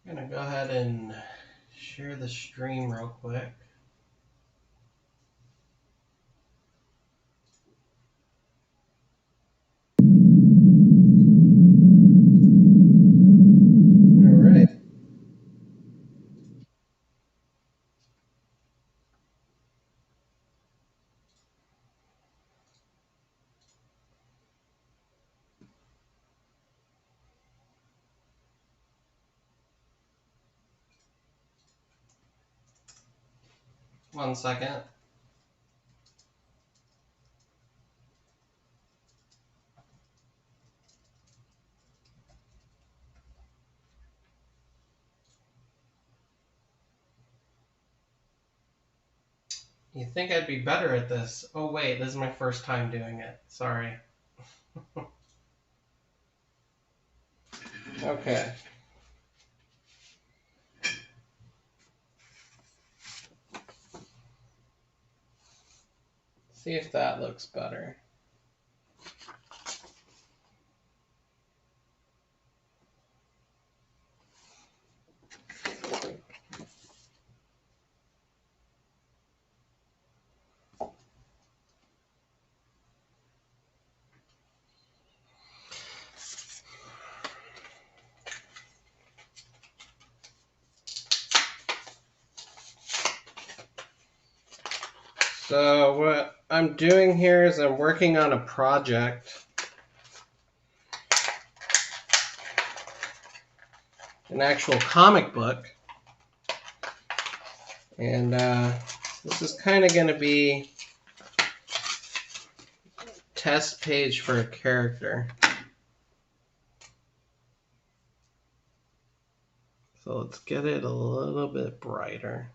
I'm gonna go ahead and share the stream real quick. All right. One second. You think I'd be better at this? Oh wait, this is my first time doing it. Sorry. Okay. See if that looks better. So what I'm doing here is I'm working on a project. An actual comic book. And this is kind of going to be a test page for a character. So let's get it a little bit brighter.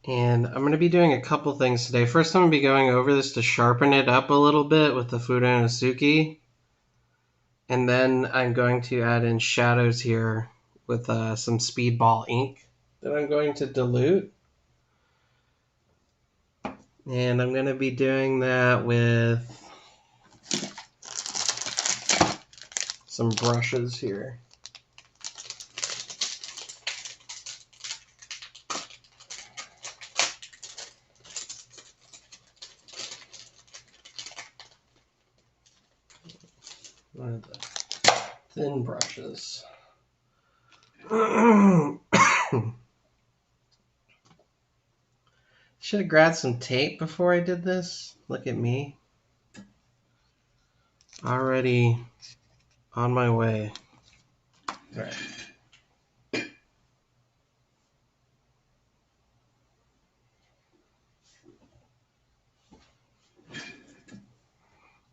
And I'm going to be doing a couple things today. First, I'm going to be going over this to sharpen it up a little bit with the Fudenosuke. And then I'm going to add in shadows here with some Speedball ink that I'm going to dilute. And I'm going to be doing that with some brushes here. One of the thin brushes. Should have grabbed some tape before I did this. Look at me. Already on my way. All right.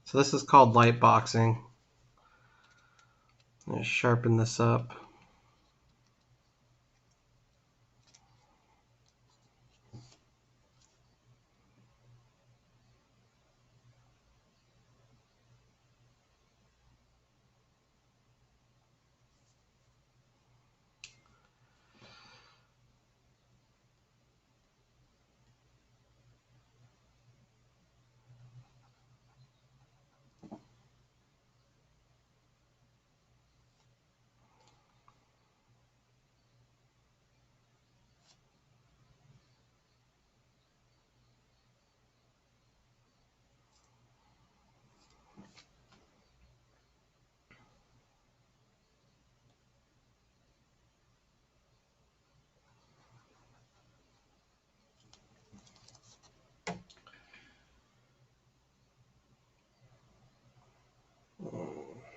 So this is called light boxing. I'm going to sharpen this up.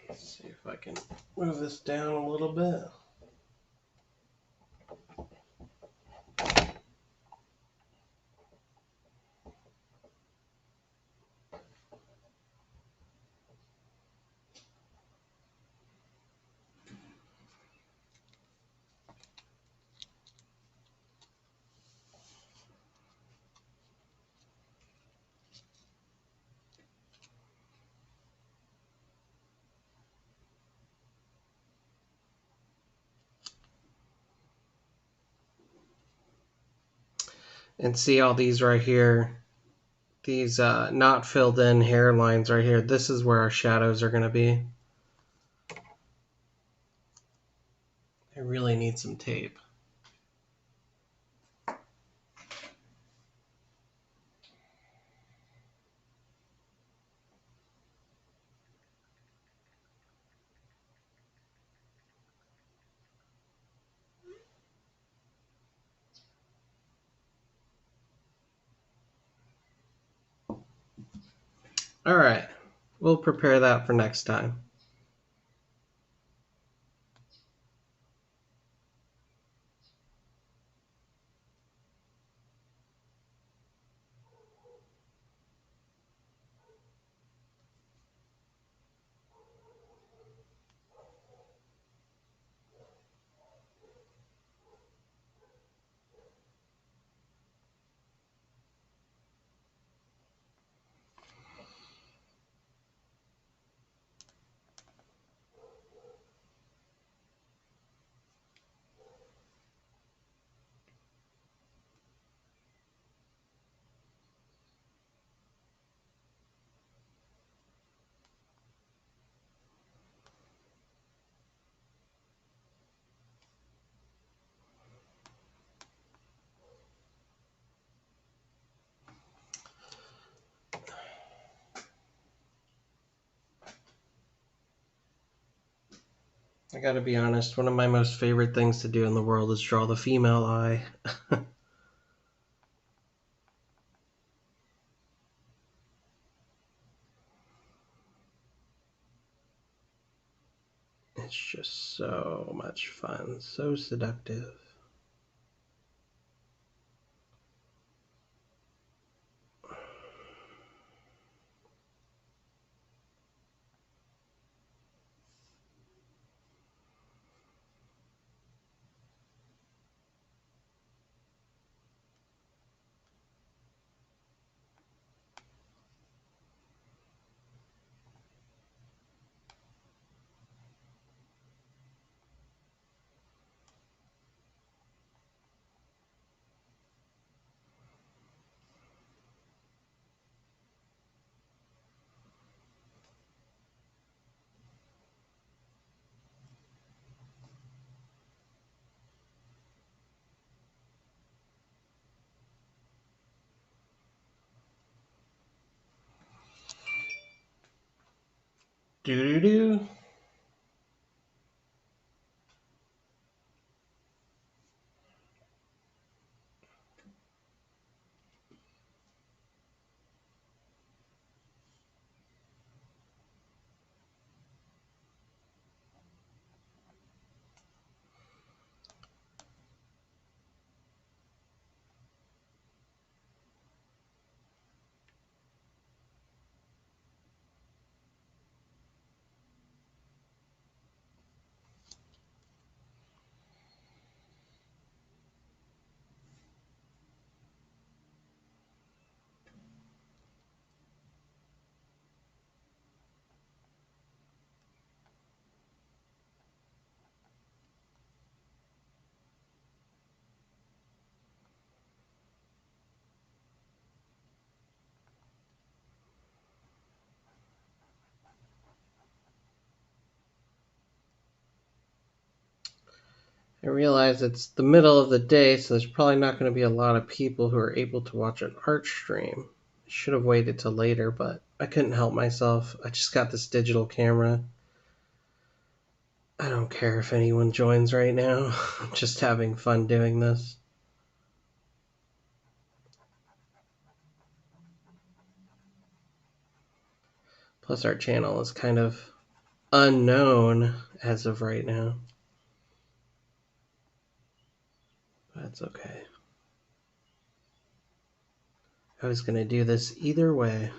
Let's see if I can move this down a little bit. And see all these right here, these not filled in hairlines right here. This is where our shadows are going to be. I really need some tape. All right, we'll prepare that for next time. I gotta be honest, one of my most favorite things to do in the world is draw the female eye. It's just so much fun, so seductive. Doo-doo-doo. I realize it's the middle of the day, so there's probably not going to be a lot of people who are able to watch an art stream. I should have waited till later, but I couldn't help myself. I just got this digital camera. I don't care if anyone joins right now. I'm just having fun doing this. Plus, our channel is kind of unknown as of right now. That's okay. I was going to do this either way.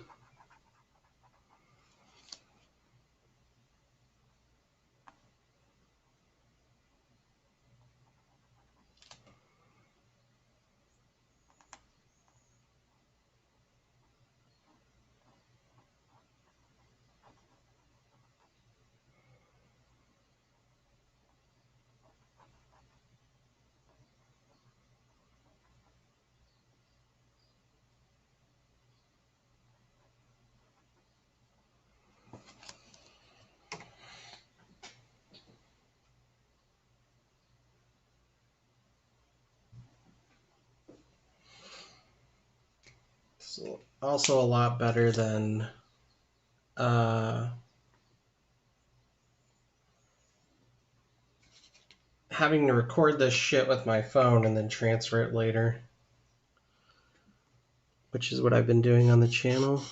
So also a lot better than having to record this shit with my phone and then transfer it later, which is what I've been doing on the channel.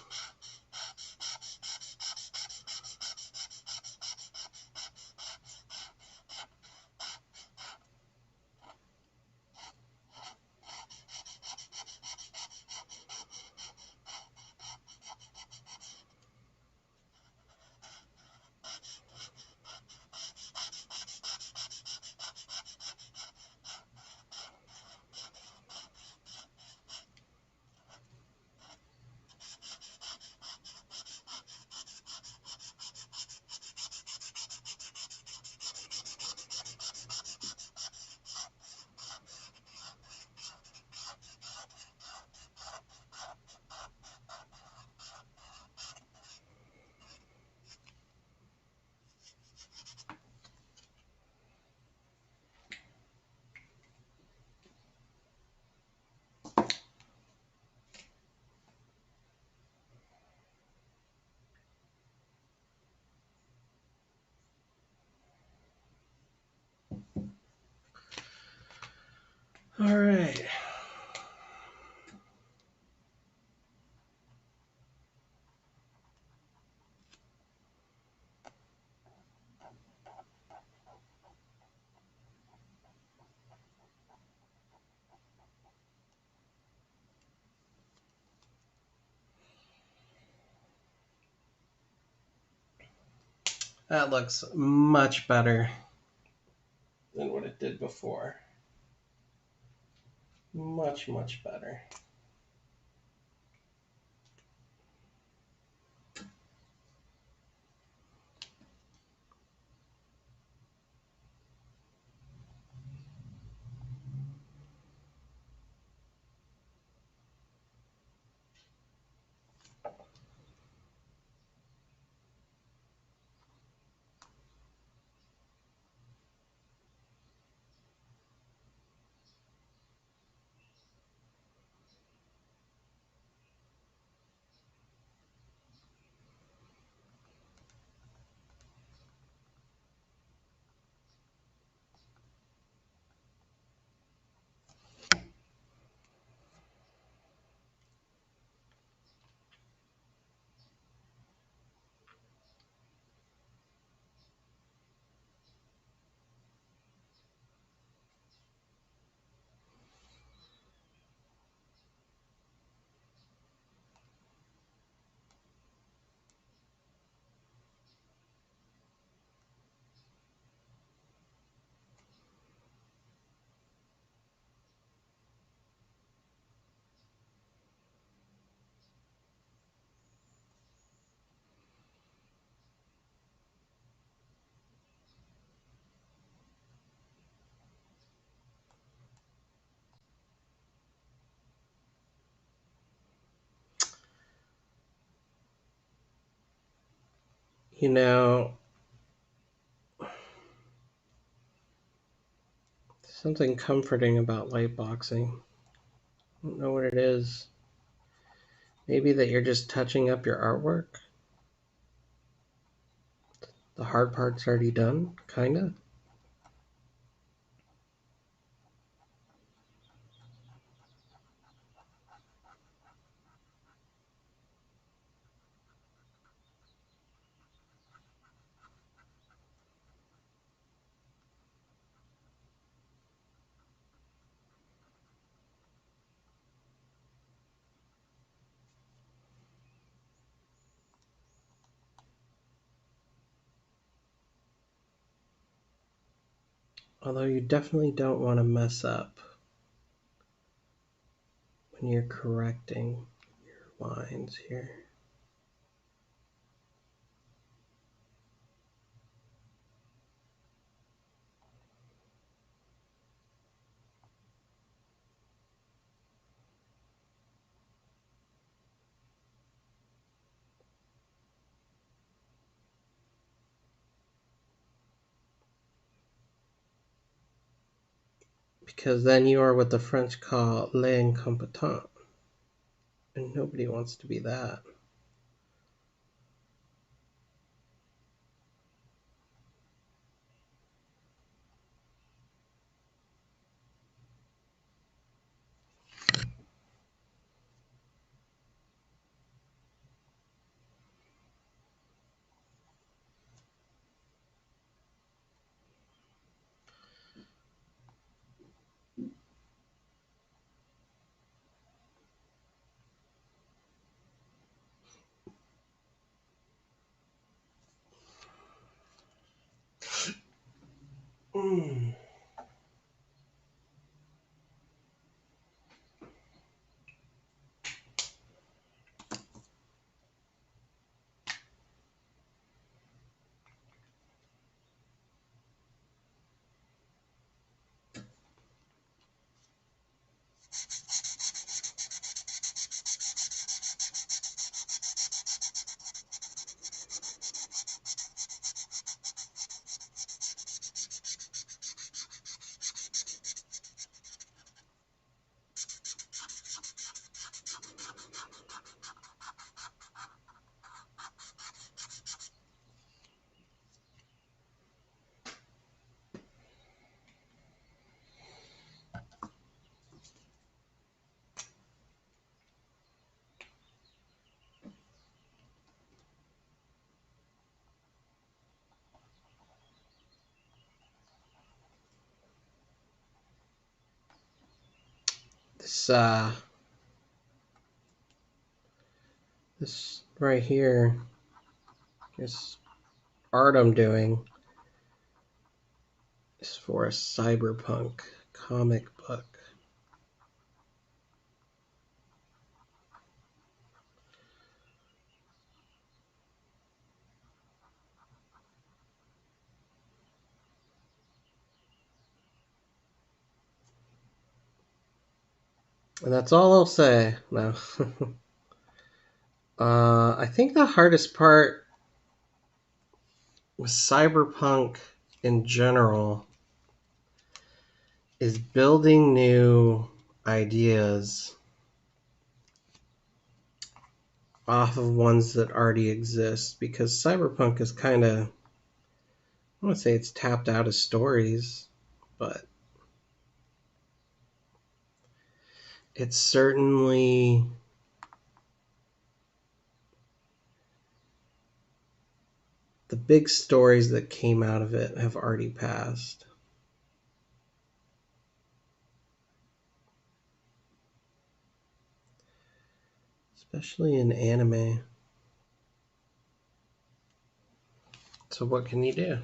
All right. That looks much better than what it did before. Much, much better. You know, something comforting about light boxing. I don't know what it is. Maybe that you're just touching up your artwork. The hard part's already done, kinda. Although you definitely don't want to mess up when you're correcting your lines here. Because then you are what the French call l'incompétent. And nobody wants to be that. Mm. This this right here, this art I'm doing is for a cyberpunk comic book. And that's all I'll say. No. I think the hardest part with cyberpunk in general is building new ideas off of ones that already exist, because cyberpunk is kind of, I want to say it's tapped out of stories, but it's certainly the big stories that came out of it have already passed, especially in anime. So what can you do?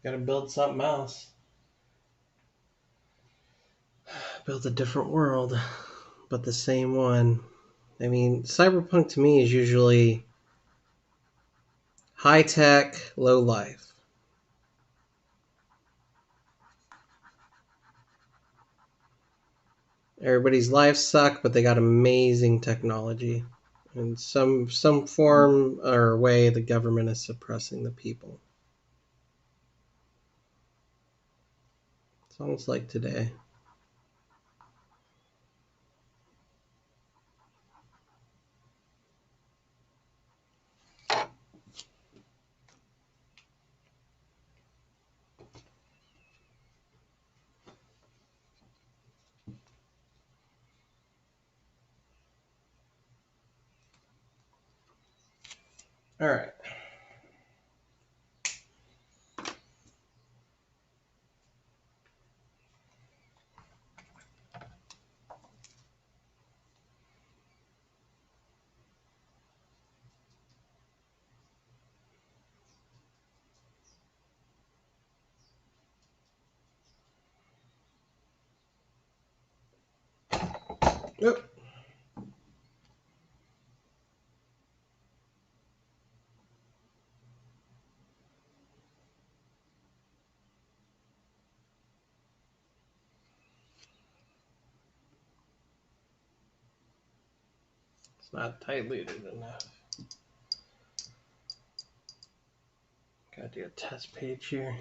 Gotta build something else. Build a different world, but the same one. I mean, cyberpunk to me is usually high tech, low life. Everybody's lives suck, but they got amazing technology. In some form or way, the government is suppressing the people. It's almost like today. All right. Nope. It's not diluted enough. Gotta do a test page here.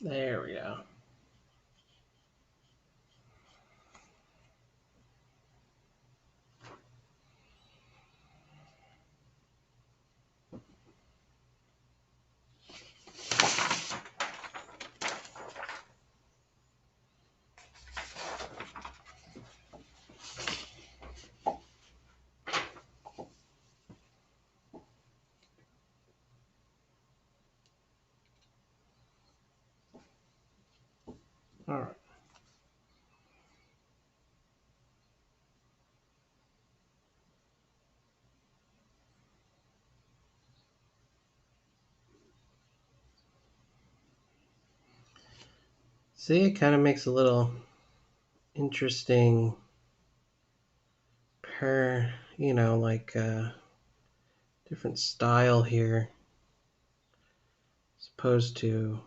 There we go. All right. See, it kind of makes a little interesting like different style here as opposed to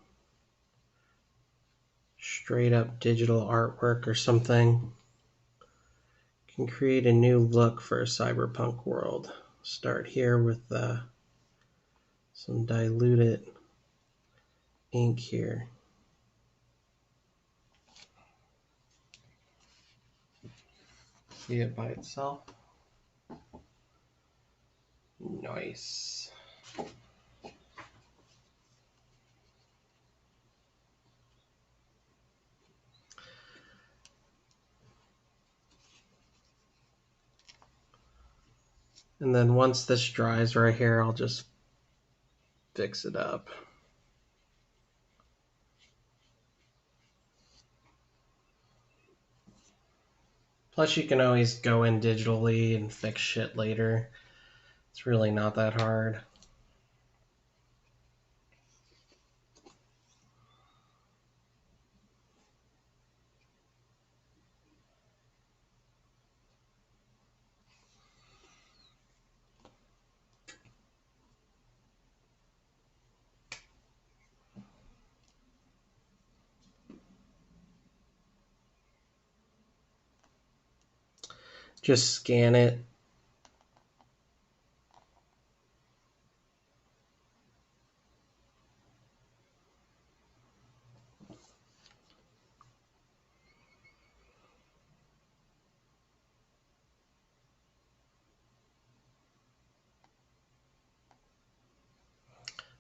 straight up digital artwork or something. Can create a new look for a cyberpunk world. Start here with some diluted ink here. See it by itself. Nice. And then once this dries right here, I'll just fix it up. Plus you can always go in digitally and fix shit later. It's really not that hard. Just scan it.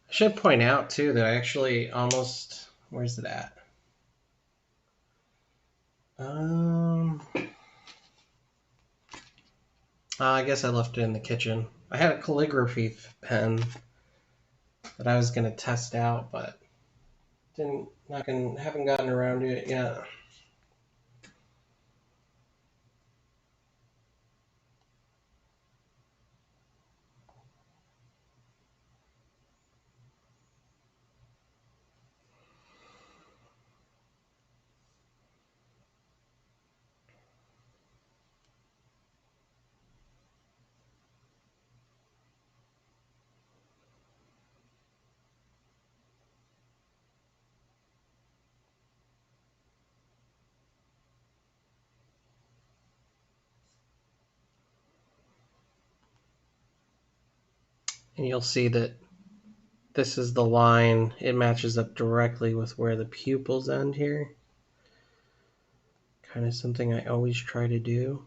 I should point out too that I actually almost, where's it at? I guess I left it in the kitchen. I had a calligraphy pen that I was gonna test out, but haven't gotten around to it yet. And you'll see that this is the line. It matches up directly with where the pupils end here. Kind of something I always try to do.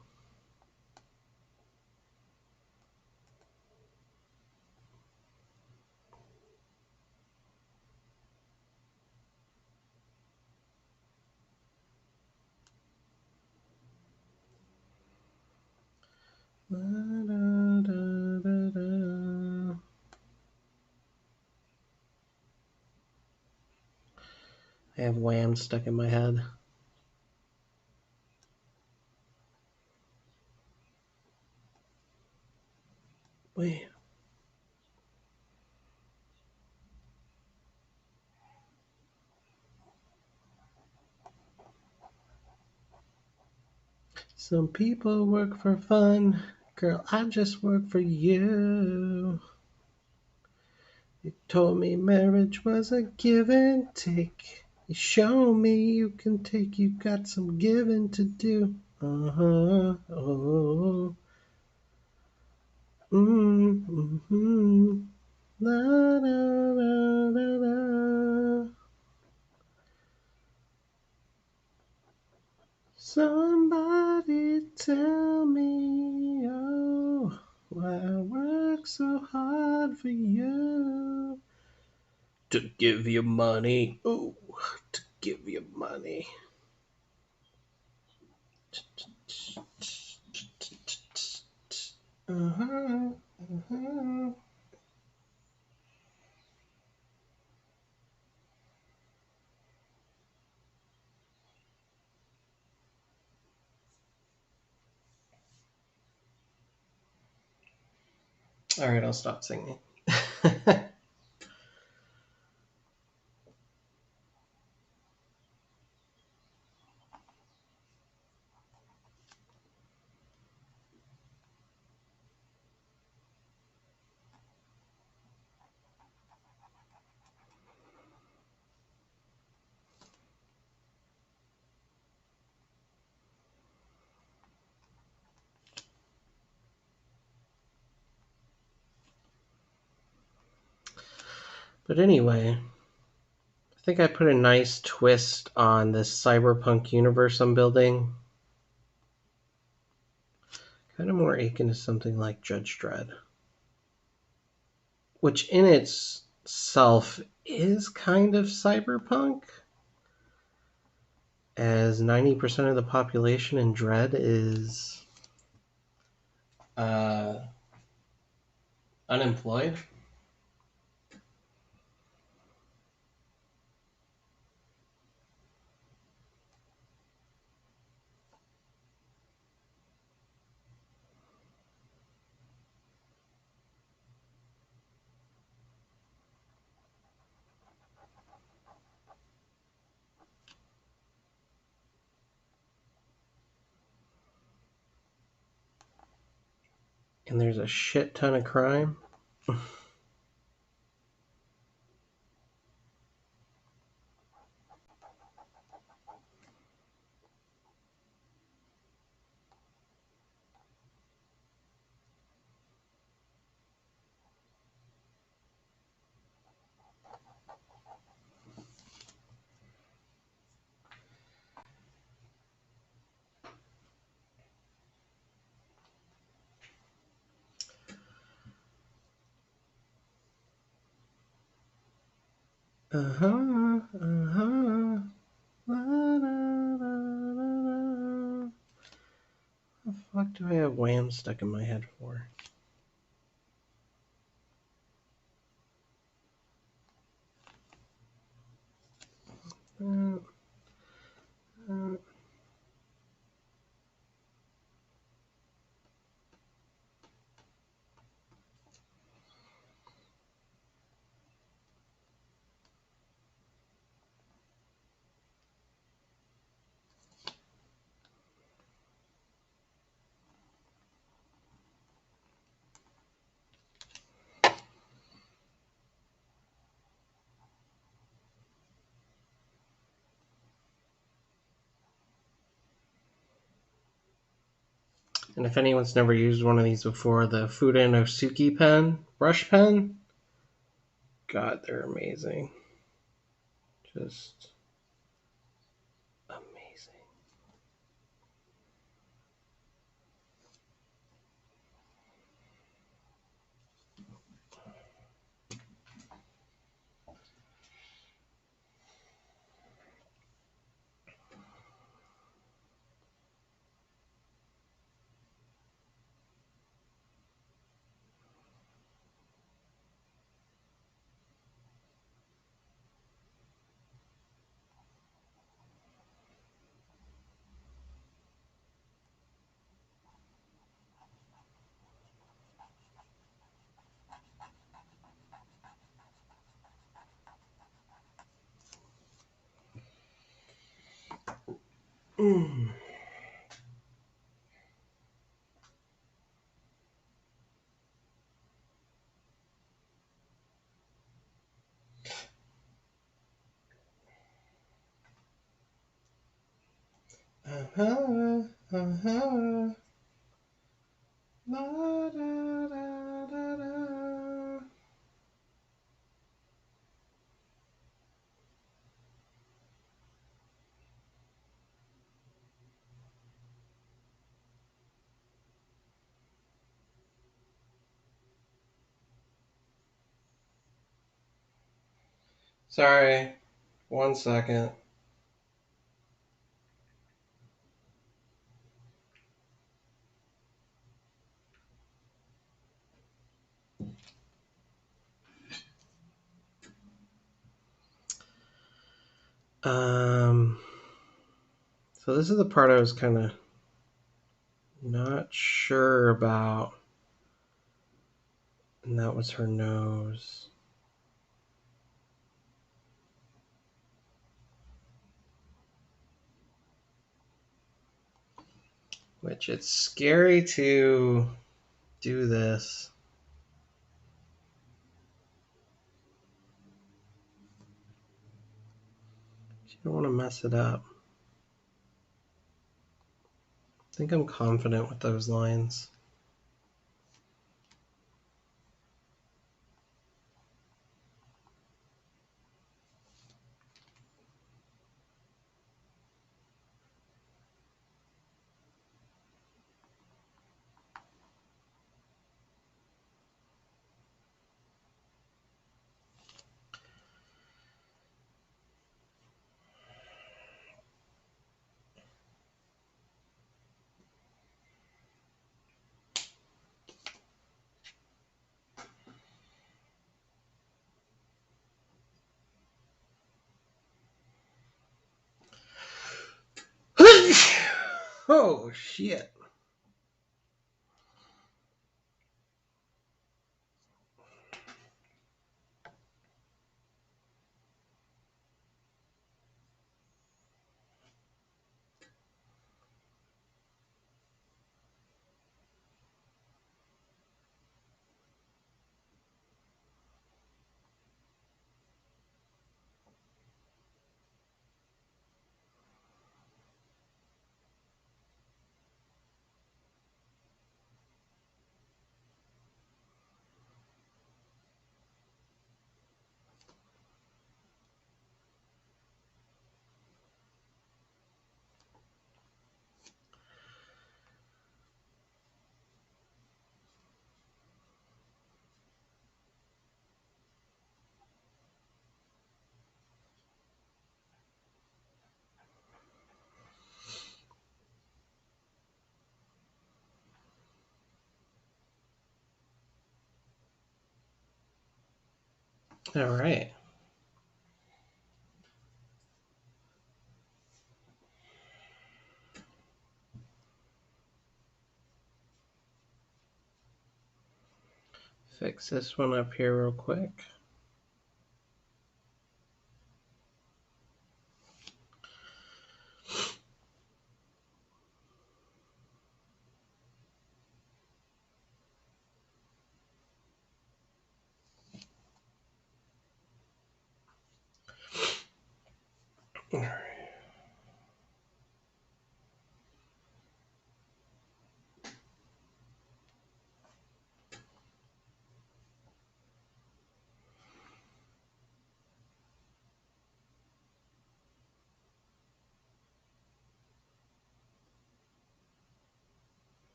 I have Wham stuck in my head. Wham. Some people work for fun. Girl, I just work for you. You told me marriage was a give and take. You show me you can take. You got some giving to do. Oh. Mm-hmm. La, la, la, la, la. work so hard for you to give you money. Ooh, to give you money. Uh-huh, uh-huh. All right, I'll stop singing. But anyway, I think I put a nice twist on this cyberpunk universe I'm building. Kind of more akin to something like Judge Dredd, which in itself is kind of cyberpunk, as 90% of the population in Dredd is uh, unemployed. And there's a shit ton of crime. Uh-huh, uh-huh. La, la, la, la, la. What the fuck do I have Wham stuck in my head for? Uh, uh, and if anyone's never used one of these before, the Fuda no Suki pen, brush pen, God, they're amazing. Just amazing. Mm. Uh-huh, uh-huh. La, da, da, da, da. Sorry, 1 second. So this is the part I was kind of not sure about, and that was her nose. Which it's scary to do this. You don't want to mess it up. I think I'm confident with those lines. Oh, shit. All right. Fix this one up here real quick. All right.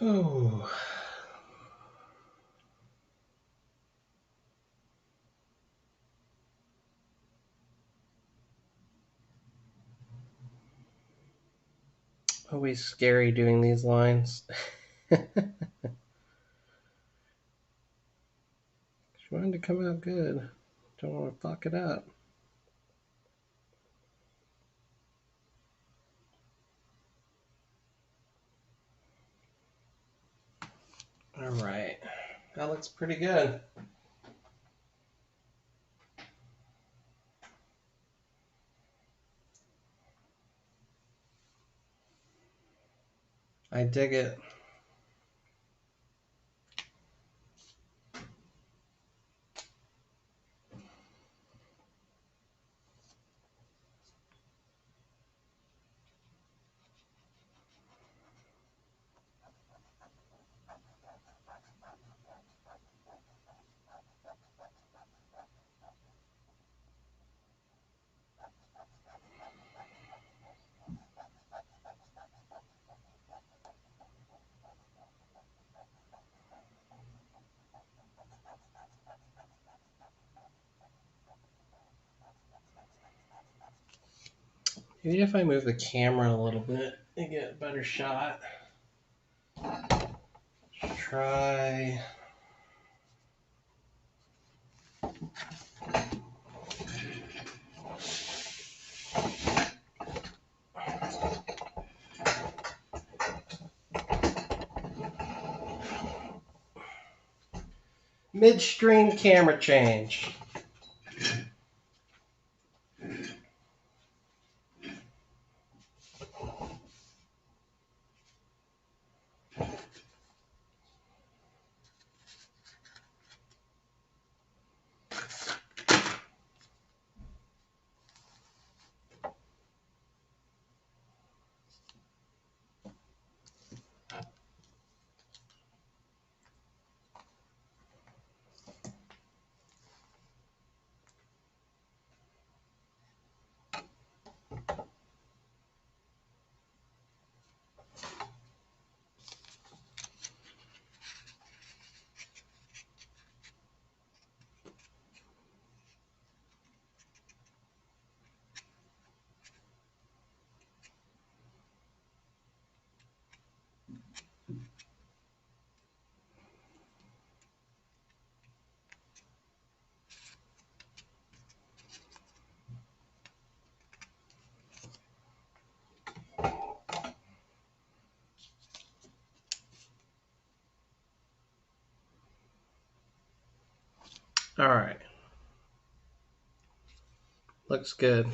Oh. Always scary doing these lines. She wanted to come out good. Don't want to fuck it up. All right. That looks pretty good. I dig it. Maybe if I move the camera a little bit, I get a better shot. Let's try. Midstream camera change. All right. Looks good.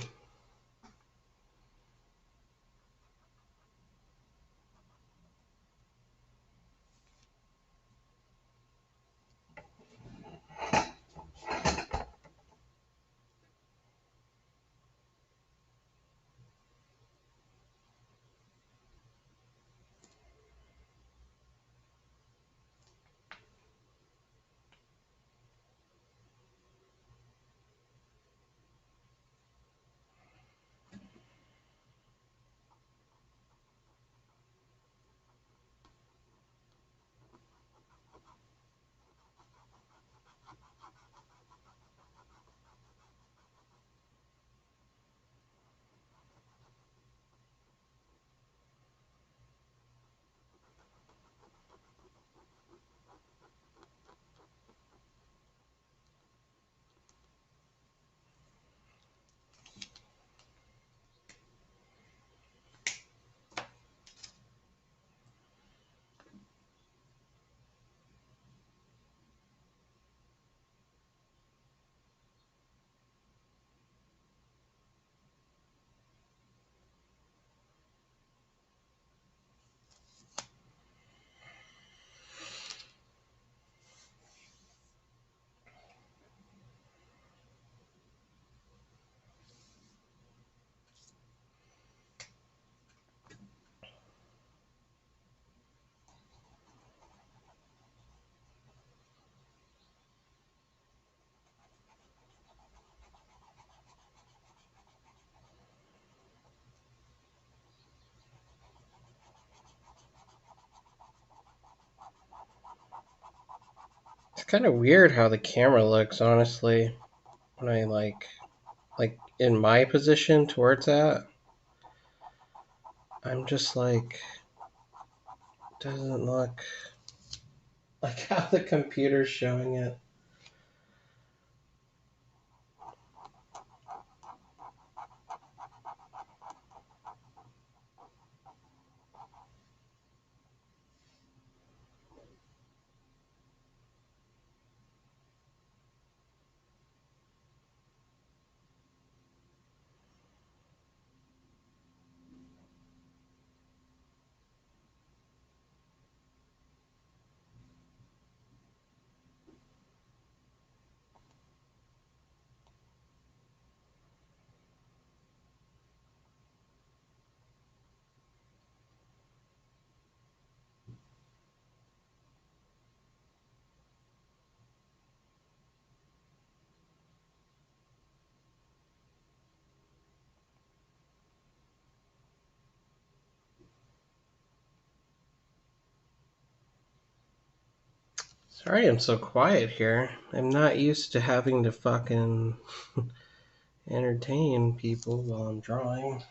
It's kind of weird how the camera looks, honestly, when I like in my position to where it's at. I'm just like, doesn't look like how the computer's showing it. Sorry I'm so quiet here. I'm not used to having to fucking entertain people while I'm drawing.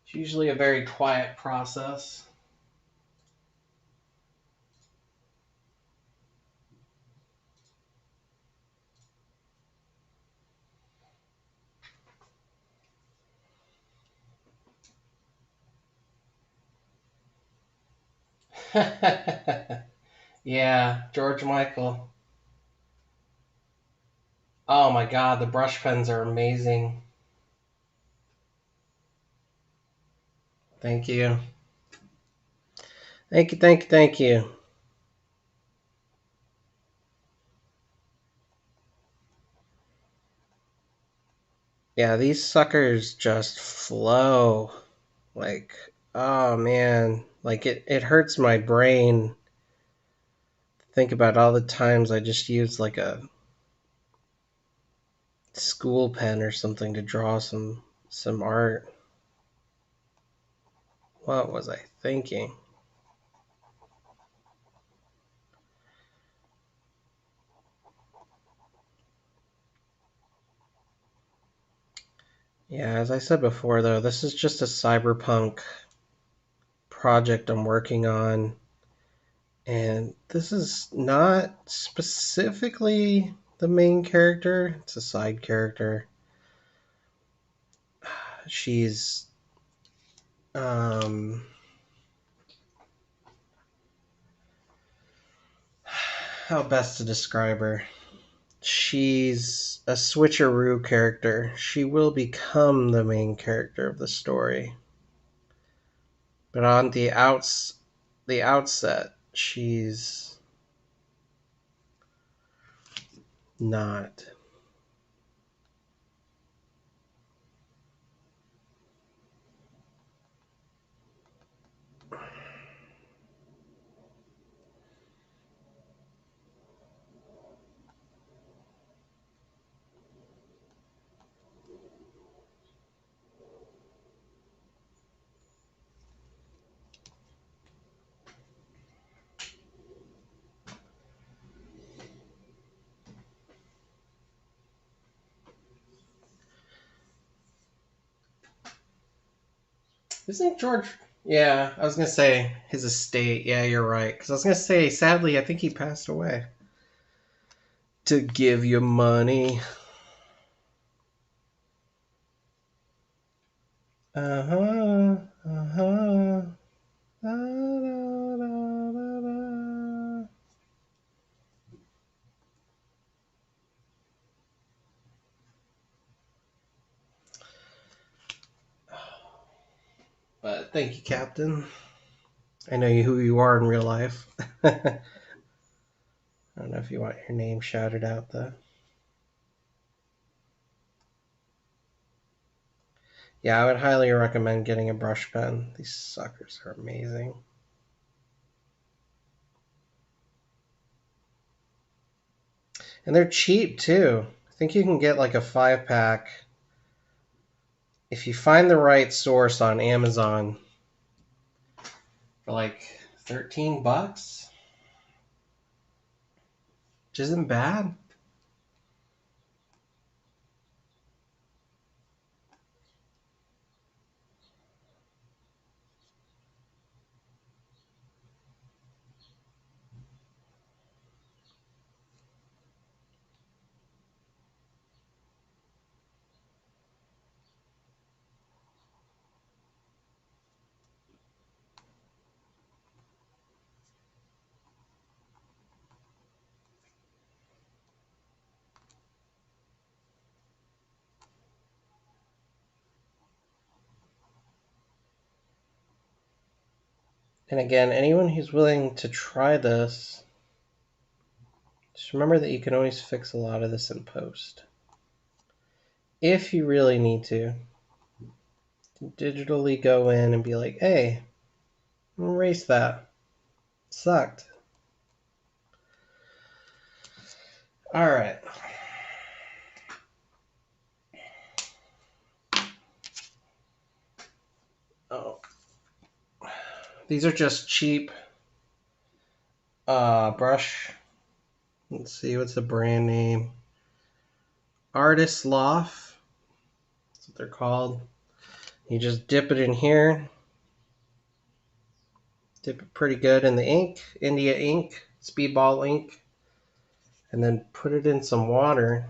It's usually a very quiet process. Yeah, George Michael. Oh my god, the brush pens are amazing. Thank you. Thank you, thank you, thank you. Yeah, these suckers just flow. Like, oh man. Like it hurts my brain to think about all the times I just used like a school pen or something to draw some art. What was I thinking? Yeah, as I said before though, this is just a cyberpunk project I'm working on. And this is not specifically the main character, it's a side character. She's um how best to describe her? She's a switcheroo character. She will become the main character of the story. But on the outset, she's not. Isn't George? Yeah, I was gonna say his estate. Yeah, you're right. Because I was gonna say, sadly, I think he passed away. To give you money. Uh huh. Uh huh. Da, da, da, da, da. But thank you, Captain. I know who you are in real life. I don't know if you want your name shouted out though. Yeah, I would highly recommend getting a brush pen. These suckers are amazing. And they're cheap too. I think you can get like a 5 pack if you find the right source on Amazon for like $13, which isn't bad. And again, anyone who's willing to try this, just remember that you can always fix a lot of this in post. If you really need to, digitally go in and be like, hey, erase that. Sucked. Alright. Oh. These are just cheap brush. Let's see, what's the brand name? Artist Loft. That's what they're called. You just dip it in here. Dip it pretty good in the ink, India ink, Speedball ink, and then put it in some water.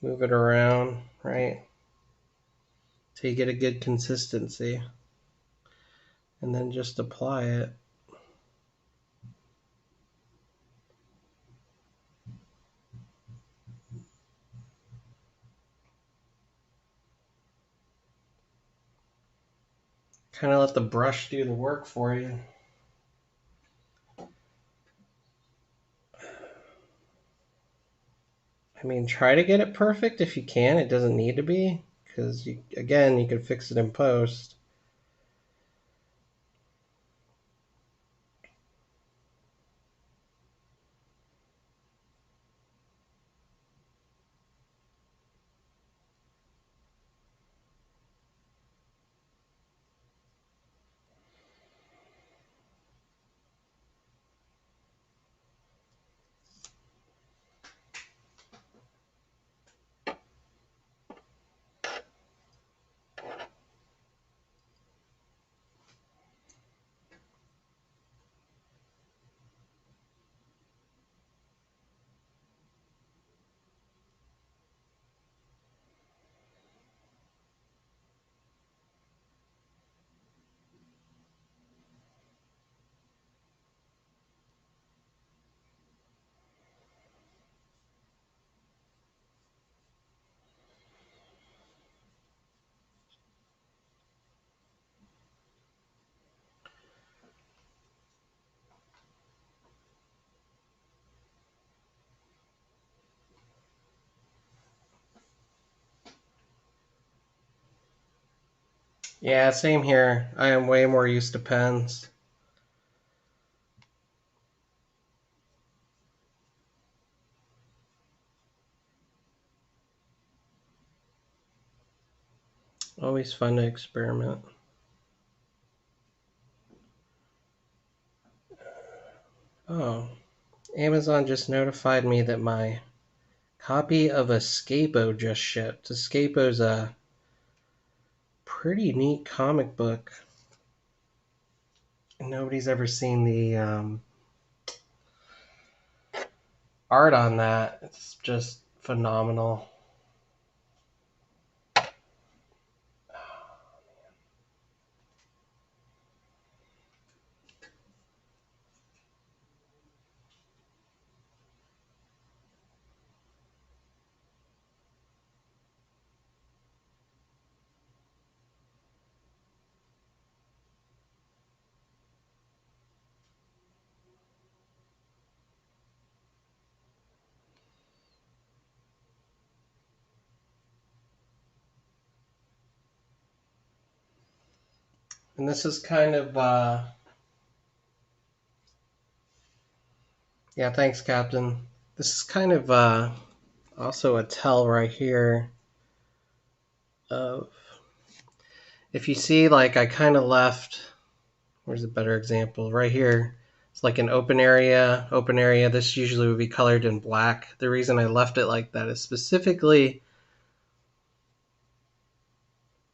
Move it around, right, till you get a good consistency. And then just apply it. Kind of let the brush do the work for you. I mean, try to get it perfect if you can. It doesn't need to be, because again, you can fix it in post. Yeah, same here. I am way more used to pens. Always fun to experiment. Oh, Amazon just notified me that my copy of Escapo just shipped. Escapo's a pretty neat comic book. Nobody's ever seen the art on that. It's just phenomenal. And this is kind of, yeah, thanks, Captain. This is kind of also a tell right here of, if you see, like, I kind of left, where's a better example? Right here. It's like an open area. Open area, this usually would be colored in black. The reason I left it like that is specifically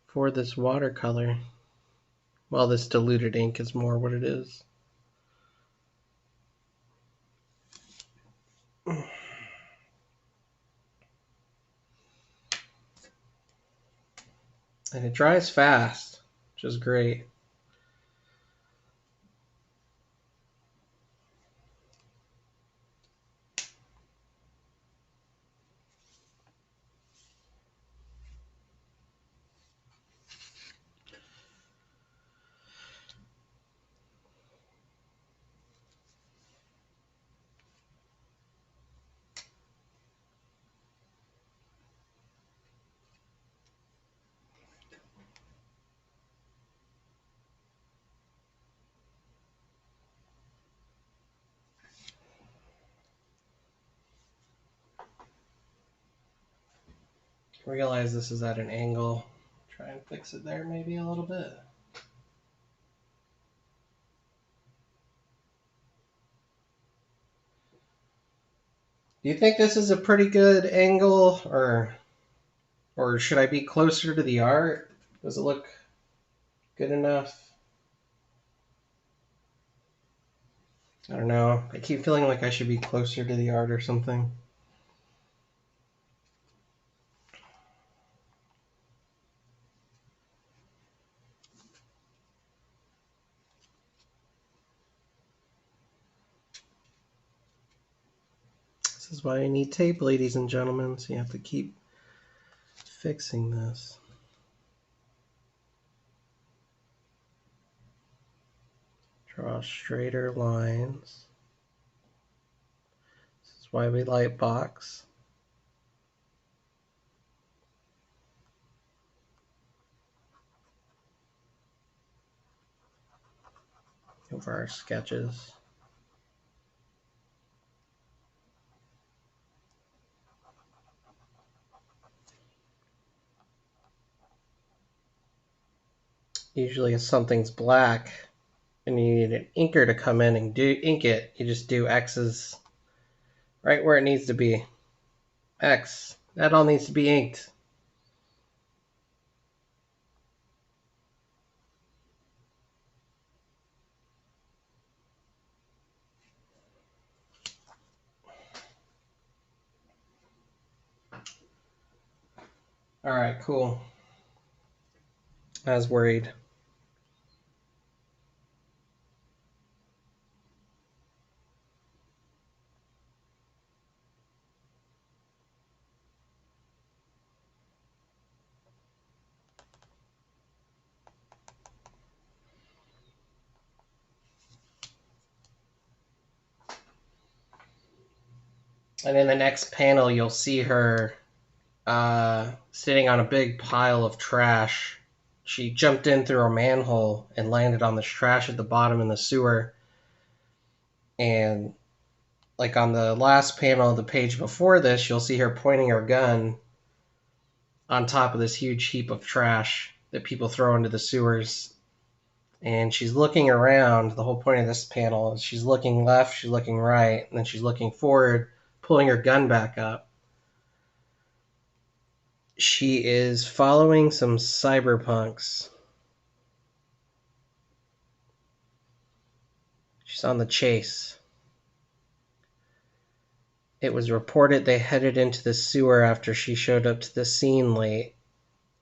for this watercolor. Well, this diluted ink is more what it is. And it dries fast, which is great. Realize this is at an angle. Try and fix it there maybe a little bit. Do you think this is a pretty good angle, or Or should I be closer to the art? Does it look good enough? I don't know. I keep feeling like I should be closer to the art or something. This is why I need tape, ladies and gentlemen, so you have to keep fixing this. Draw straighter lines. This is why we light box. Over our sketches. Usually if something's black and you need an inker to come in and ink it, you just do X's right where it needs to be. X. That all needs to be inked. Alright, cool. I was worried. And in the next panel, you'll see her sitting on a big pile of trash. She jumped in through a manhole and landed on this trash at the bottom in the sewer. And like on the last panel of the page before this, you'll see her pointing her gun on top of this huge heap of trash that people throw into the sewers. And she's looking around. The whole point of this panel is she's looking left, she's looking right, and then she's looking forward, pulling her gun back up. She is following some cyberpunks. She's on the chase. It was reported they headed into the sewer after she showed up to the scene late.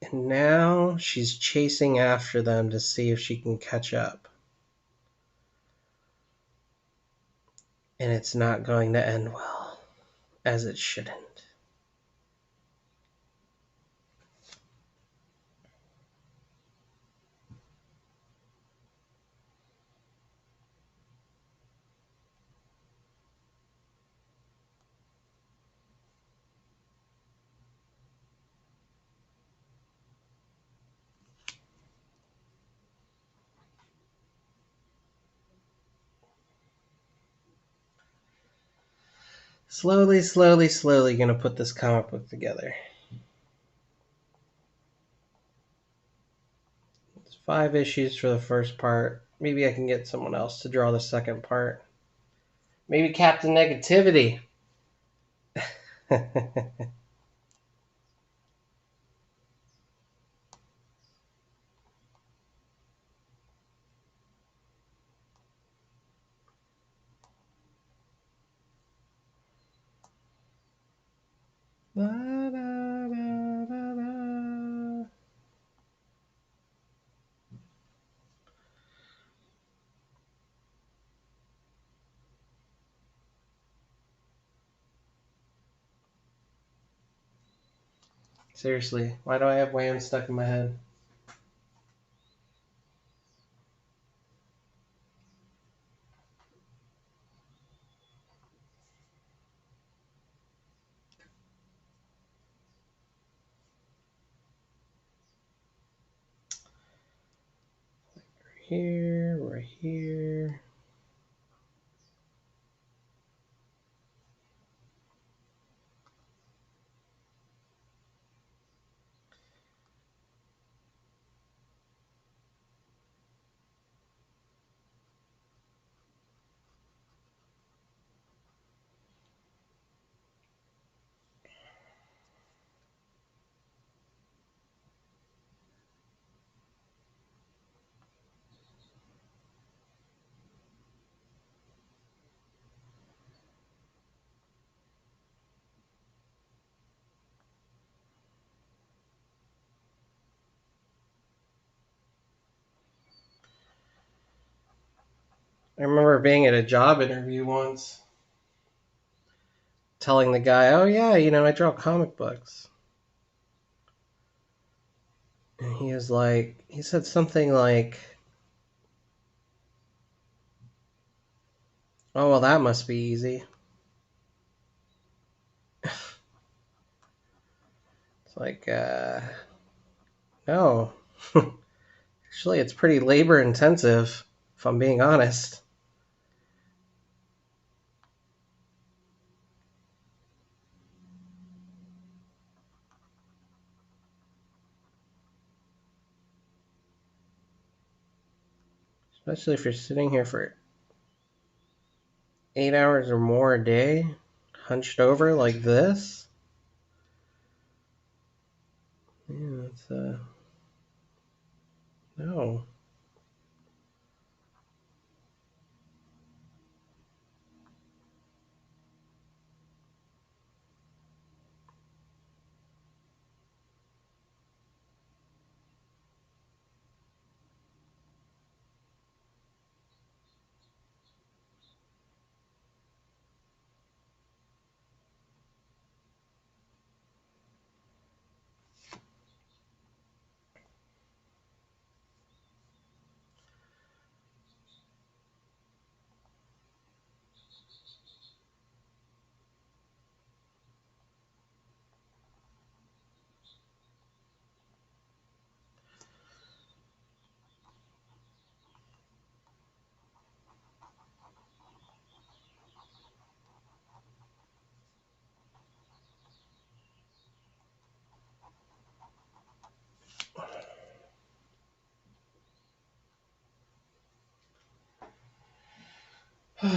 And now she's chasing after them to see if she can catch up. And it's not going to end well, as it shouldn't. Slowly, slowly, slowly gonna put this comic book together. It's 5 issues for the first part. Maybe I can get someone else to draw the second part. Maybe Captain Negativity. La, da, da, da, da. Seriously, why do I have Wham stuck in my head? Here, right here. I remember being at a job interview once, telling the guy, "Oh yeah, I draw comic books." And he said something like, "Oh well, that must be easy." It's like, no. Actually, it's pretty labor intensive, if I'm being honest. Especially if you're sitting here for 8 hours or more a day, hunched over like this. Yeah, it's, no. You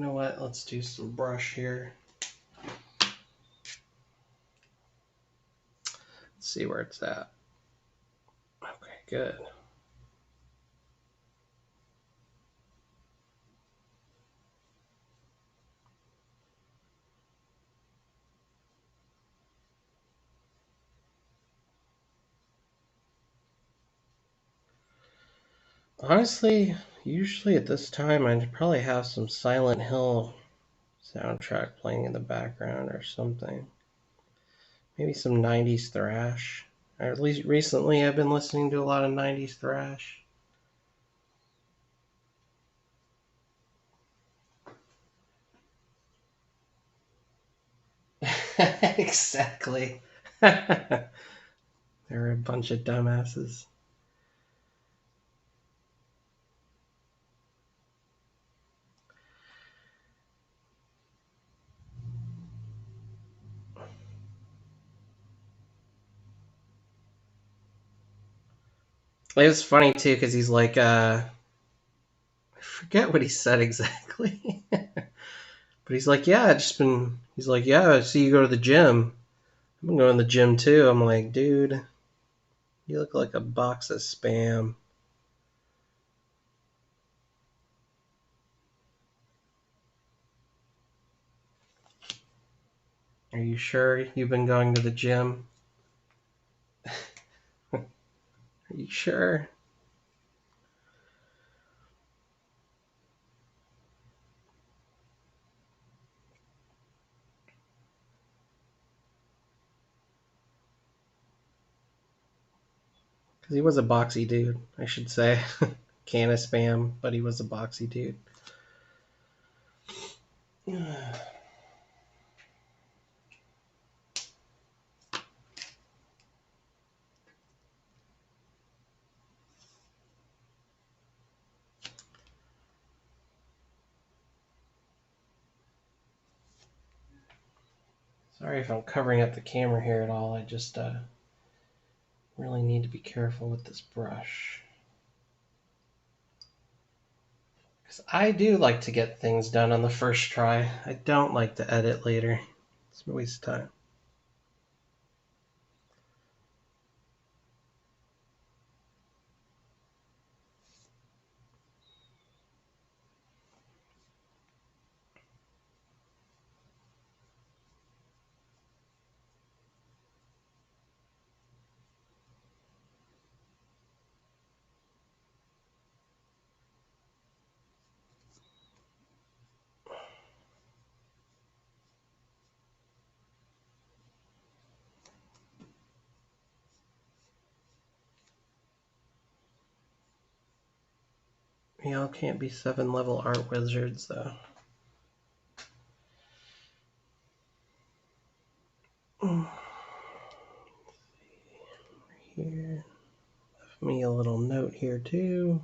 know what? Let's do some brush here. Let's see where it's at. Okay, good. Honestly, usually at this time, I'd probably have some Silent Hill soundtrack playing in the background or something. Maybe some 90s thrash. Or at least recently, I've been listening to a lot of 90s thrash. Exactly. They're a bunch of dumbasses. It was funny too because he's like, I forget what he said exactly, but he's like, yeah, I just been. He's like, yeah, I see you go to the gym. I've been going to the gym too. I'm like, dude, you look like a box of spam. Are you sure you've been going to the gym? Are you sure? Because he was a boxy dude, I should say. Can of spam, but he was a boxy dude. Sorry if I'm covering up the camera here at all. I just really need to be careful with this brush. Because I do like to get things done on the first try. I don't like to edit later. It's a waste of time. We all can't be 7-level art wizards, though. Here. Left me a little note here, too.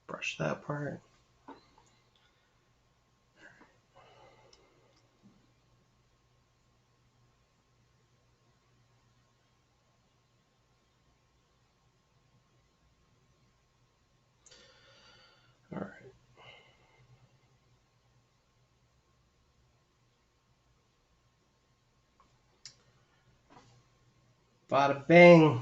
Brush that part. All right. Bada bing.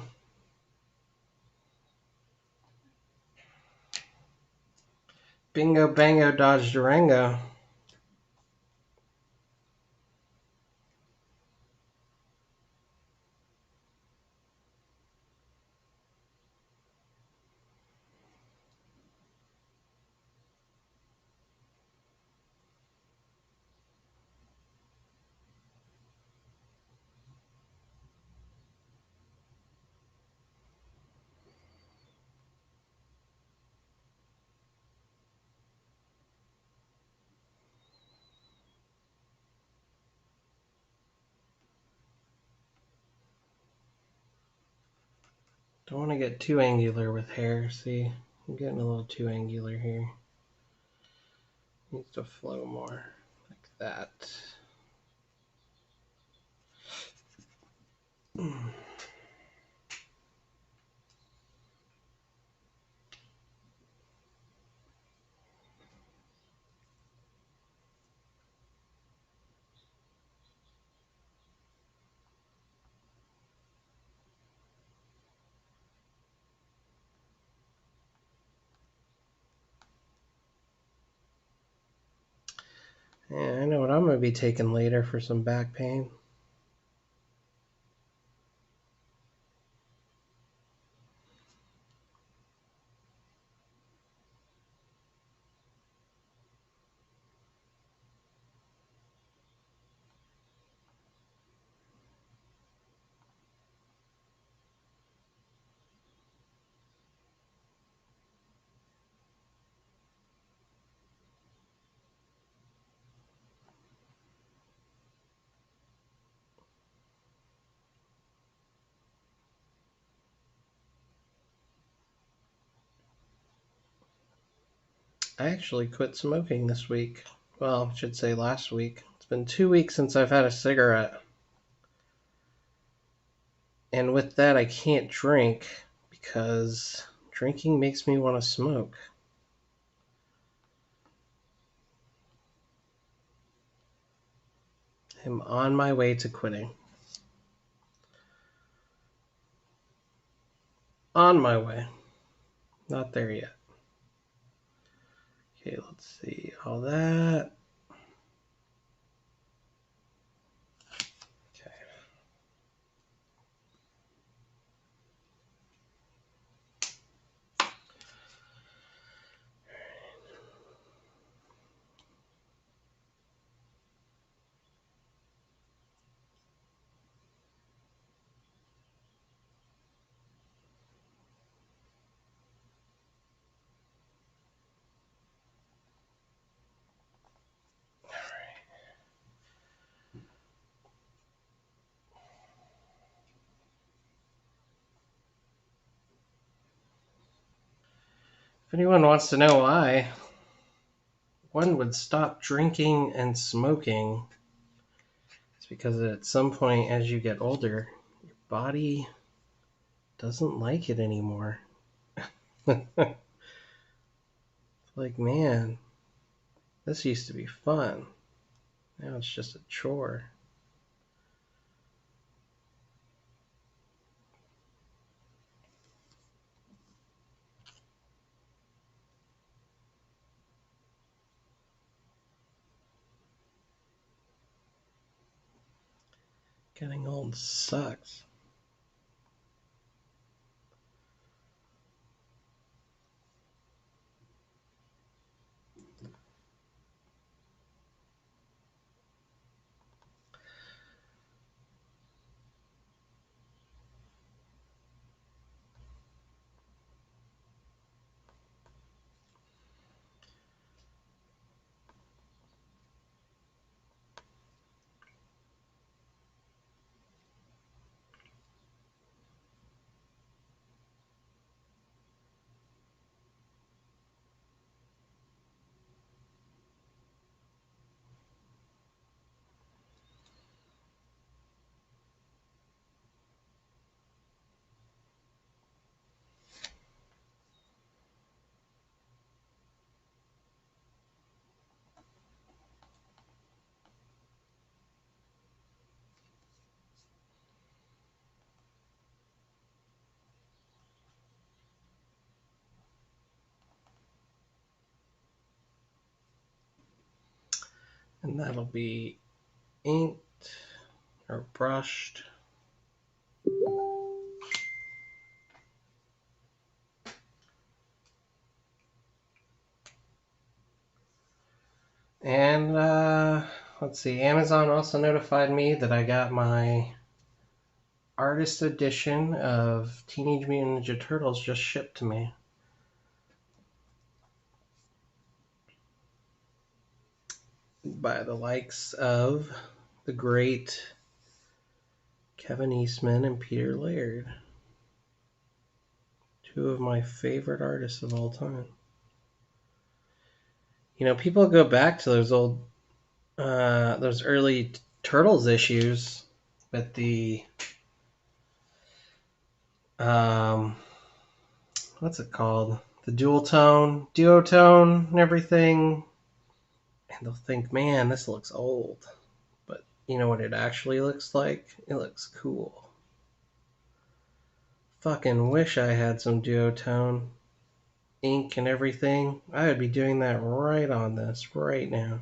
Bingo bango dodge Durango. Don't want to get too angular with hair. See, I'm getting a little too angular here. Needs to flow more like that. Yeah, I know what I'm going to be taking later for some back pain. I actually quit smoking this week. Well, I should say last week. It's been 2 weeks since I've had a cigarette. And with that, I can't drink because drinking makes me want to smoke. I'm on my way to quitting. On my way. Not there yet. Okay, let's see. All that. Okay. If anyone wants to know why one would stop drinking and smoking, it's because at some point as you get older, your body doesn't like it anymore. It's like, man, this used to be fun. Now it's just a chore. Getting old sucks. And that'll be inked or brushed. And let's see, Amazon also notified me that I got my artist edition of Teenage Mutant Ninja Turtles just shipped to me. By the likes of the great Kevin Eastman and Peter Laird. Two of my favorite artists of all time. You know, people go back to those those early Turtles issues with the, what's it called? The duotone, and everything. And they'll think, man, this looks old. But you know what it actually looks like? It looks cool. Fucking wish I had some duotone ink and everything. I would be doing that right on this right now.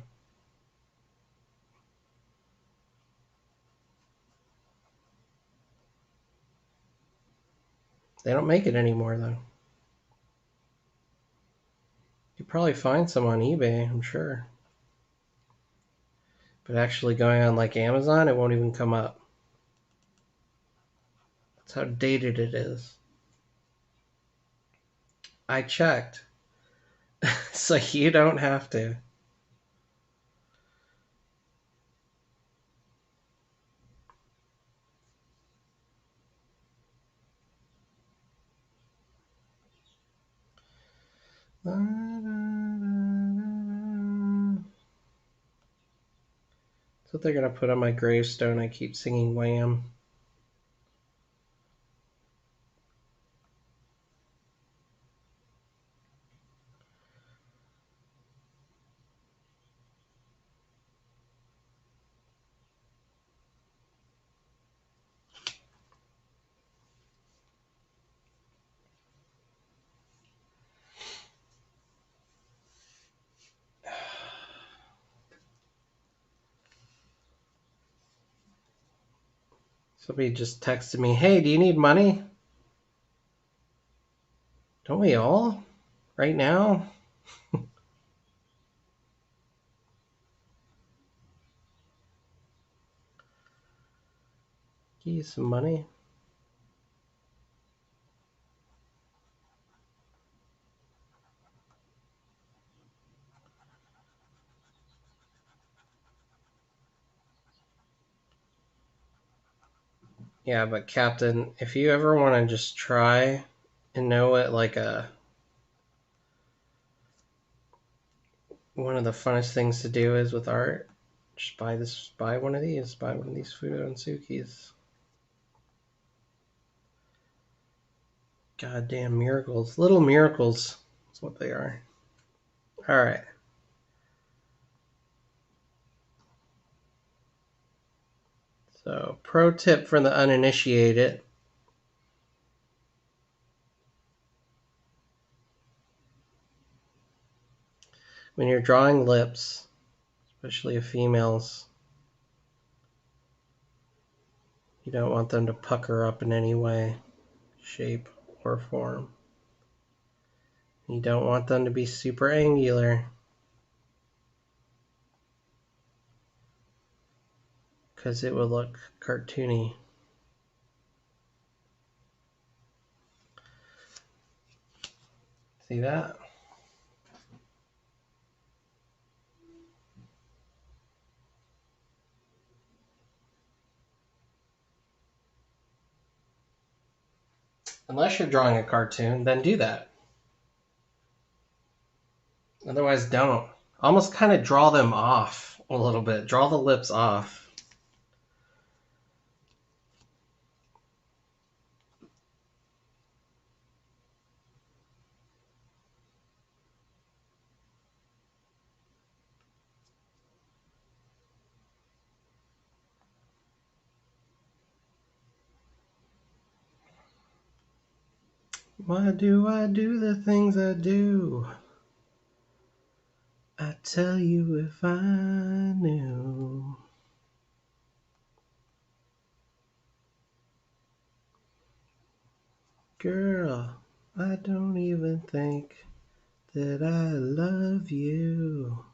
They don't make it anymore though. You probably find some on eBay, I'm sure. But actually going on like Amazon, it won't even come up. That's how dated it is. I checked. So you don't have to. That's what they're gonna put on my gravestone. I keep singing Wham. Somebody just texted me, hey, do you need money? Don't we all? Right now? Give you some money? Yeah, but Captain, if you ever want to just try and know what like one of the funnest things to do is with art, just buy one of these, Fudo and Sukis. Goddamn miracles. Little miracles. That's what they are. Alright. So, pro tip for the uninitiated. When you're drawing lips, especially a female's, you don't want them to pucker up in any way, shape, or form. You don't want them to be super angular, because it will look cartoony. See that? Unless you're drawing a cartoon, then do that. Otherwise, don't. Almost kind of draw them off a little bit. Draw the lips off. Why do I do the things I do? I tell you if I knew. Girl, I don't even think that I love you.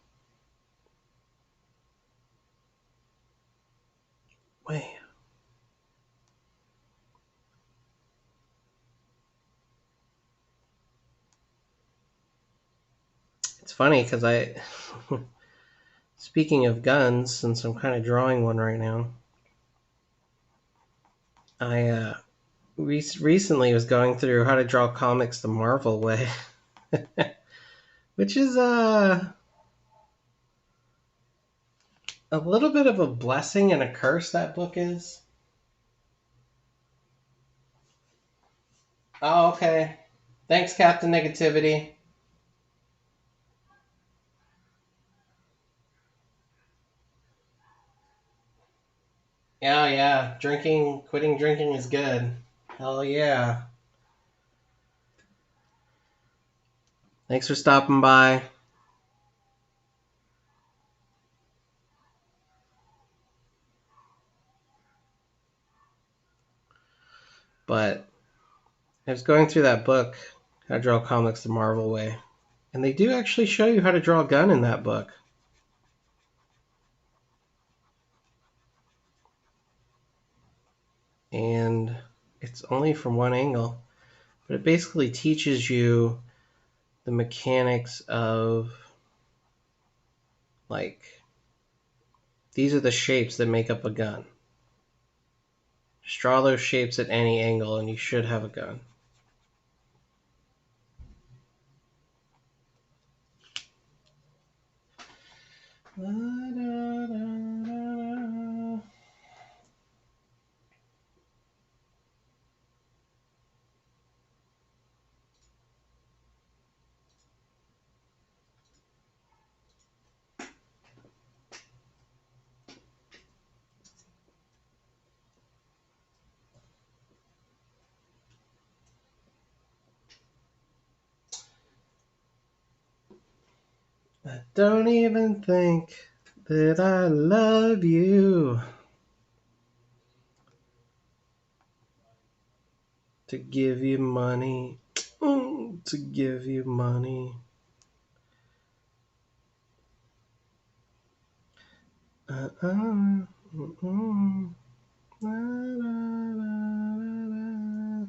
Wait. It's funny because speaking of guns, since I'm kind of drawing one right now, I recently was going through how to draw comics the Marvel way, which is a little bit of a blessing and a curse, that book is. Oh, okay. Thanks, Captain Negativity. Yeah, yeah. Quitting drinking is good. Hell yeah. Thanks for stopping by. But I was going through that book, How to Draw Comics the Marvel Way, and they do actually show you how to draw a gun in that book. And it's only from one angle, but it basically teaches you the mechanics of, like, these are the shapes that make up a gun. Just draw those shapes at any angle and you should have a gun. I don't even think that I love you. To give you money. To give you money. Uh-uh. Mm-mm. La, la, la, la.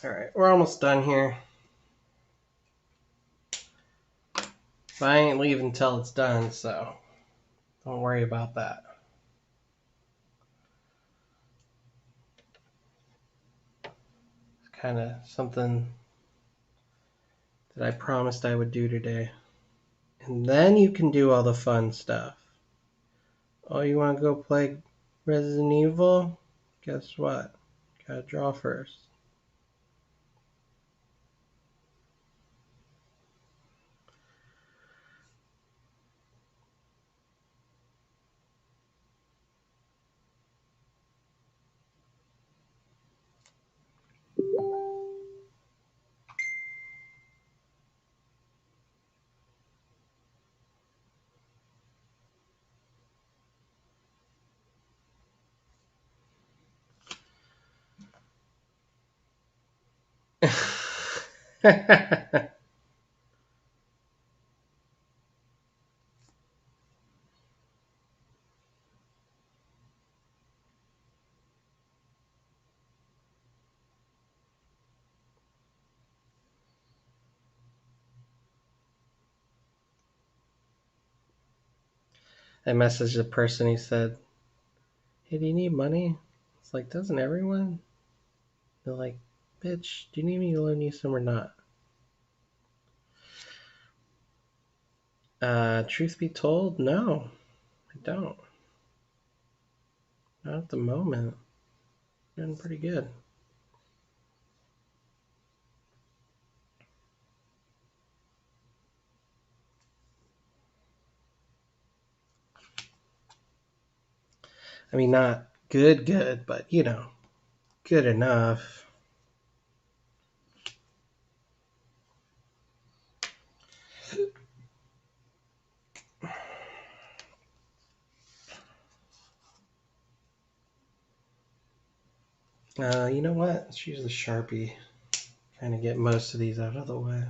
All right, we're almost done here. But I ain't leaving until it's done, so don't worry about that. It's kind of something that I promised I would do today. And then you can do all the fun stuff. Oh, you want to go play Resident Evil? Guess what? Gotta draw first. I messaged the person. He said, "Hey, do you need money?" It's like, doesn't everyone? They're like, "Bitch, do you need me to loan you some or not?" Truth be told, no, I don't. Not at the moment. Doing pretty good. I mean, not good, but you know, good enough. You know what? Let's use the Sharpie. Trying to get most of these out of the way.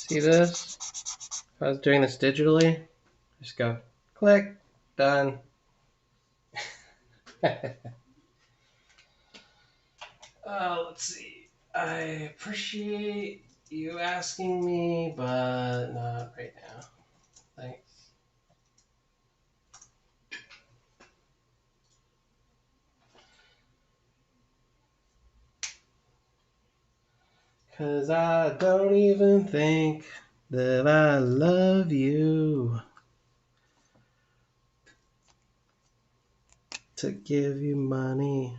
See this? If I was doing this digitally, just go click, done. Let's see. I appreciate you asking me, but not right now. Thanks. Cause I don't even think that I love you to give you money.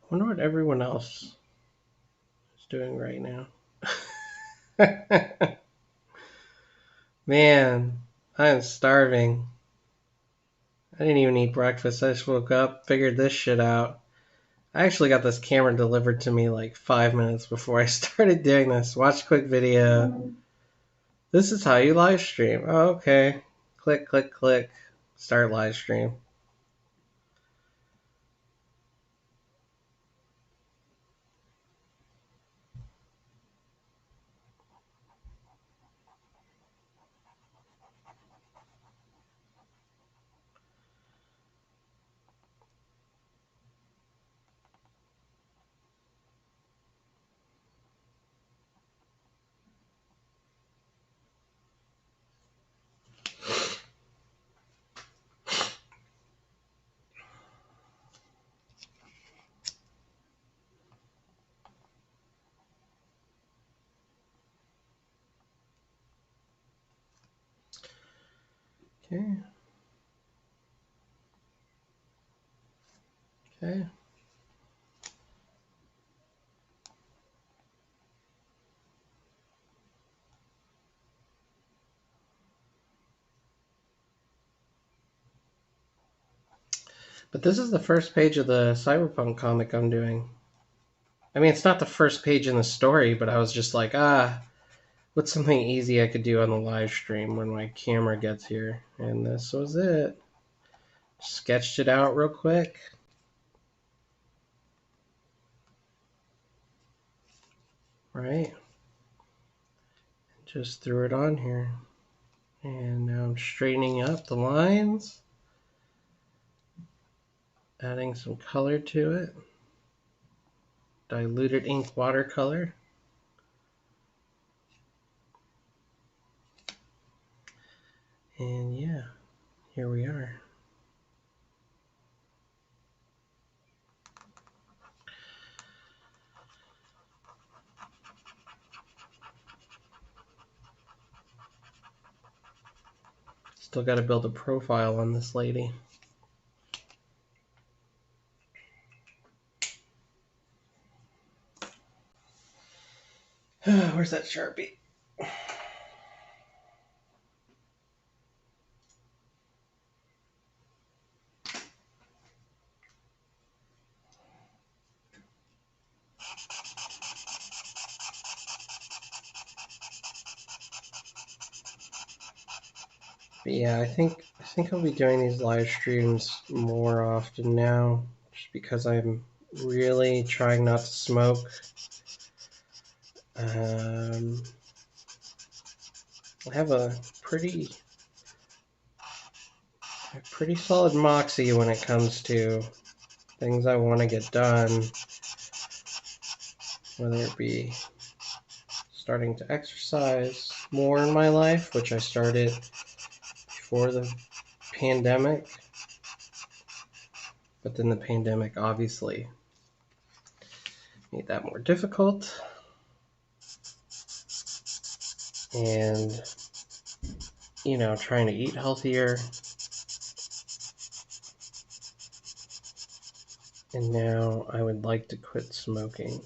I wonder what everyone else is doing right now. Man, I am starving. I didn't even eat breakfast. I just woke up, figured this shit out. I actually got this camera delivered to me like 5 minutes before I started doing this. Watch a quick video. This is how you live stream. Oh, okay. Click, click, click. Start live stream. Okay. Okay. But this is the first page of the Cyberpunk comic I'm doing. I mean, it's not the first page in the story, but I was just like, what's something easy I could do on the live stream when my camera gets here? And this was it. Sketched it out real quick. right? Just threw it on here. And now I'm straightening up the lines, adding some color to it. Diluted ink watercolor. And yeah, here we are. Still got to build a profile on this lady. Where's that Sharpie? But yeah, I think I'll be doing these live streams more often now, just because I'm really trying not to smoke. I have a pretty solid moxie when it comes to things I want to get done, whether it be starting to exercise more in my life, which I started before the pandemic, but then the pandemic obviously made that more difficult. And, you know, trying to eat healthier. And now I would like to quit smoking.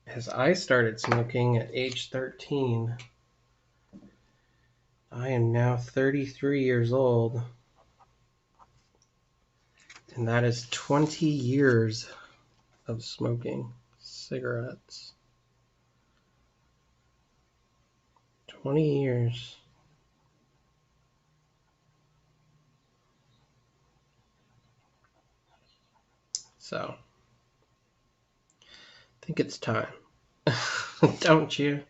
As I started smoking at age 13, I am now 33 years old. And that is 20 years of smoking cigarettes. 20 years. So, I think it's time. Don't you?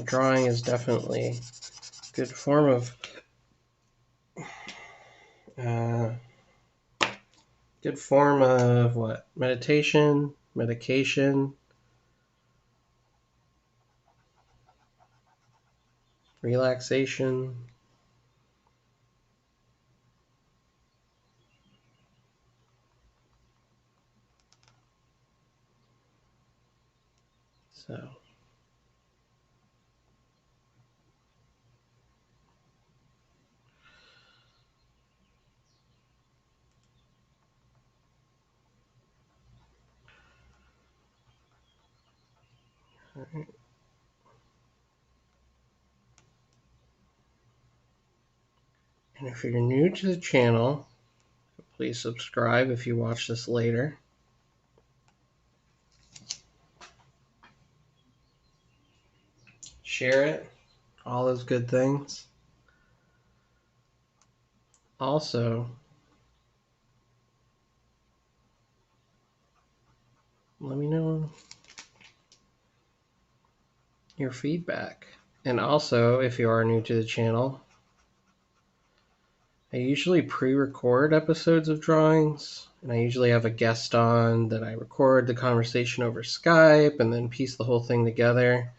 Drawing is definitely a good form of what? Meditation, medication, relaxation. So, all right. And if you're new to the channel, please subscribe if you watch this later. Share it, all those good things. Also, let me know your feedback. And also, if you are new to the channel, I usually pre-record episodes of drawings, and I usually have a guest on that I record the conversation over Skype and then piece the whole thing together.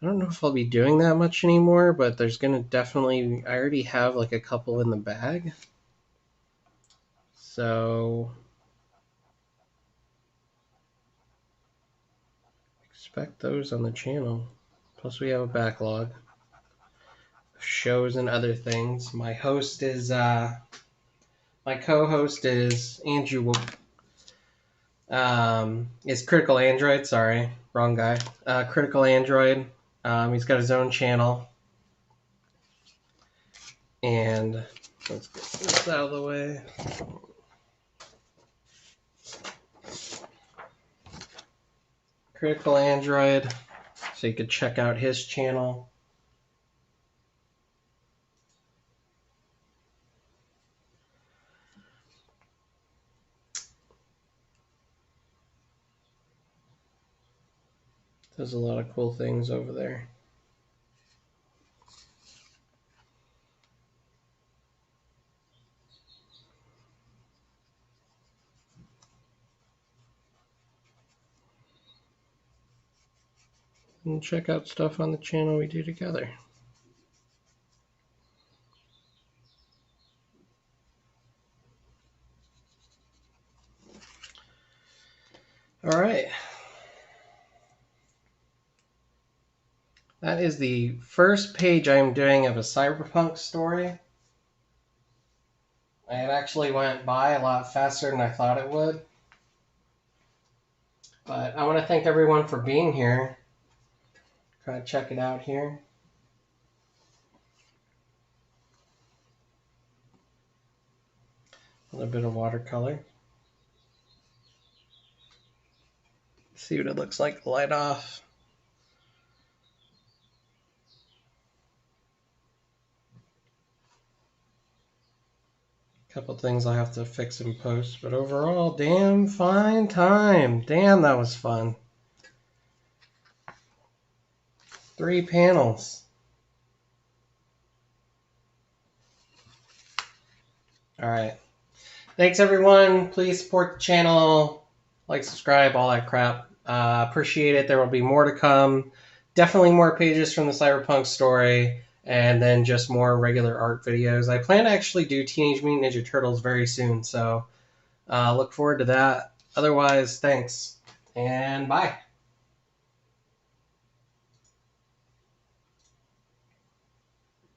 I don't know if I'll be doing that much anymore, but there's gonna definitely, I already have like a couple in the bag. So expect those on the channel. Plus we have a backlog of shows and other things. My host is My co-host is Andrew. Is Critical Android. Sorry, wrong guy. Critical Android. He's got his own channel. And let's get this out of the way. Critical Android. So you could check out his channel. There's a lot of cool things over there. And check out stuff on the channel we do together. All right. That is the first page I'm doing of a cyberpunk story. It actually went by a lot faster than I thought it would. But I want to thank everyone for being here. Try to check it out here. A little bit of watercolor. See what it looks like light off. Couple things I'll have to fix in post, but overall, damn fine time. Damn, that was fun. 3 panels. All right. Thanks, everyone. Please support the channel. Like, subscribe, all that crap. Appreciate it. There will be more to come. Definitely more pages from the cyberpunk story, and then just more regular art videos. I plan to actually do Teenage Mutant Ninja Turtles very soon, so look forward to that. Otherwise, thanks, and bye.